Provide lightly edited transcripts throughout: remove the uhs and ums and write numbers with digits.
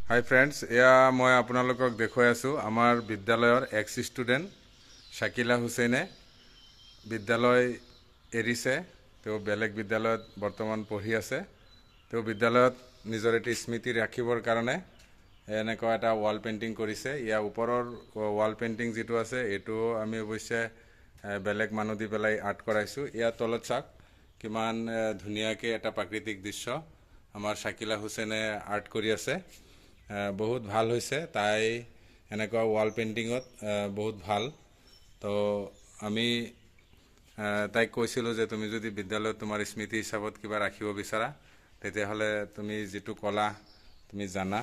হাই friends, এয়া মই আপোনালোকক দেখুৱাই আছোঁ আমাৰ বিদ্যালয়ৰ এক্স ষ্টুডেণ্ট শাকিলা হুছেইনে বিদ্যালয় এৰিছে। তেওঁ বেলেগ বিদ্যালয়ত বৰ্তমান পঢ়ি আছে। তেওঁ বিদ্যালয়ত নিজৰ এটি স্মৃতি ৰাখিবৰ কাৰণে এনেকুৱা এটা ৱাল পেইণ্টিং কৰিছে। ইয়াৰ ওপৰৰ ৱাল পেইণ্টিং যিটো আছে এইটো আমি অৱশ্যে বেলেগ মানুহ দি পেলাই আৰ্ট কৰাইছোঁ। ইয়াৰ তলত চাওক কিমান ধুনীয়াকৈ এটা প্ৰাকৃতিক দৃশ্য আমাৰ শাকিলা হুছেইনে আৰ্ট কৰি আছে। বহুত ভাল হৈছে। তাই এনেকুৱা ৱাল পেইণ্টিঙত বহুত ভাল। তো আমি তাইক কৈছিলোঁ যে তুমি যদি বিদ্যালয়ত তোমাৰ স্মৃতি হিচাপত কিবা ৰাখিব বিচাৰা তেতিয়াহ'লে তুমি যিটো কলা তুমি জানা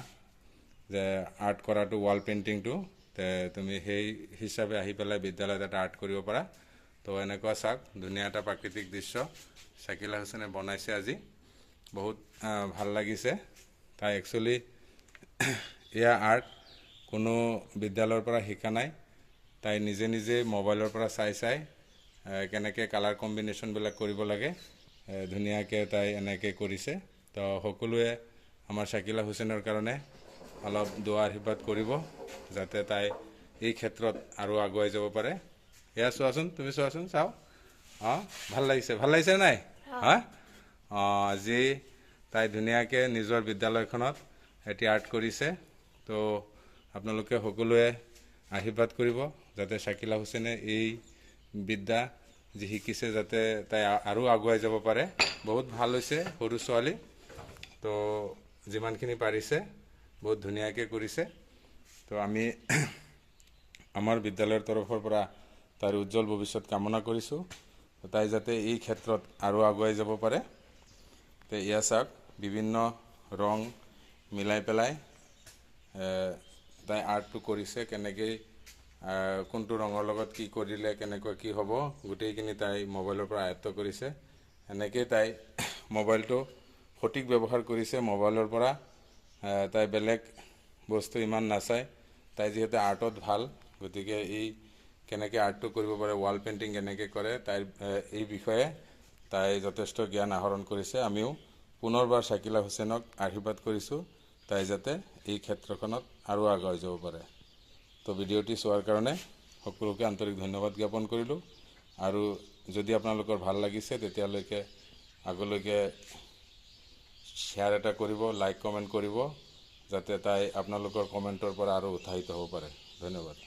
যে আৰ্ট কৰাটো ৱাল পেইণ্টিংটো, তুমি সেই হিচাপে আহি পেলাই বিদ্যালয়ত এটা আৰ্ট কৰিব পাৰা। তো এনেকুৱা চাওক ধুনীয়া এটা প্ৰাকৃতিক দৃশ্য শাকিলা হুছেইনে বনাইছে। আজি বহুত ভাল লাগিছে। তাই একচুৱেলি এয়া আৰ্ট কোনো বিদ্যালয়ৰ পৰা শিকা নাই। তাই নিজে নিজে মোবাইলৰ পৰা চাই কেনেকৈ কালাৰ কম্বিনেশ্যনবিলাক কৰিব লাগে ধুনীয়াকৈ তাই এনেকৈ কৰিছে। তো সকলোৱে আমাৰ শাকিলা হুছেইনৰ কাৰণে অলপ দোৱা আশীৰ্বাদ কৰিব যাতে তাই এই ক্ষেত্ৰত আৰু আগুৱাই যাব পাৰে। এয়া চোৱাচোন, তুমি চোৱাচোন, চাওঁ। ভাল লাগিছে নাই? আজি তাই ধুনীয়াকৈ নিজৰ বিদ্যালয়খনত এটি আৰ্ট কৰিছে। তো আপোনালোকে সকলোৱে আশীৰ্বাদ কৰিব যাতে শাকিলা হুছেইনে এই বিদ্যা যি শিকিছে যাতে তাই আৰু আগুৱাই যাব পাৰে। বহুত ভাল হৈছে সৰু ছোৱালী। তো যিমানখিনি পাৰিছে বহুত ধুনীয়াকৈ কৰিছে। তো আমি আমাৰ বিদ্যালয়ৰ তৰফৰ পৰা তাইৰ উজ্জ্বল ভৱিষ্যত কামনা কৰিছোঁ। তাই যাতে এই ক্ষেত্ৰত আৰু আগুৱাই যাব পাৰে। তো এয়া চাওক বিভিন্ন ৰং মিলাই পেলাই তাই আৰ্টটো কৰিছে। কেনেকৈ কোনটো ৰঙৰ লগত কি কৰিলে কেনেকৈ কি হ'ব গোটেইখিনি তাই মোবাইলৰ পৰা আয়ত্ব কৰিছে। এনেকৈ তাই মোবাইলটো সঠিক ব্যৱহাৰ কৰিছে। মোবাইলৰ পৰা তাই বেলেগ বস্তু ইমান নাচায়। তাই যিহেতু আৰ্টত ভাল, গতিকে এই কেনেকৈ আৰ্টটো কৰিব পাৰে, ৱাল পেইণ্টিং কেনেকৈ কৰে, তাইৰ এই বিষয়ে তাই যথেষ্ট জ্ঞান আহৰণ কৰিছে। আমিও পুনৰবাৰ শাকিলা হুছেইনক আশীৰ্বাদ কৰিছোঁ তাই যাতে এই ক্ষেত্ৰখনত আৰু আগুৱাই যাব পাৰে। তো ভিডিঅ'টি চোৱাৰ কাৰণে সকলোকে আন্তৰিক ধন্যবাদ জ্ঞাপন কৰিলোঁ। আৰু যদি আপোনালোকৰ ভাল লাগিছে তেতিয়ালৈকে আগলৈকে শ্বেয়াৰ এটা কৰিব, লাইক কমেণ্ট কৰিব যাতে তাই আপোনালোকৰ কমেণ্টৰ পৰা আৰু উৎসাহিত হ'ব পাৰে। ধন্যবাদ।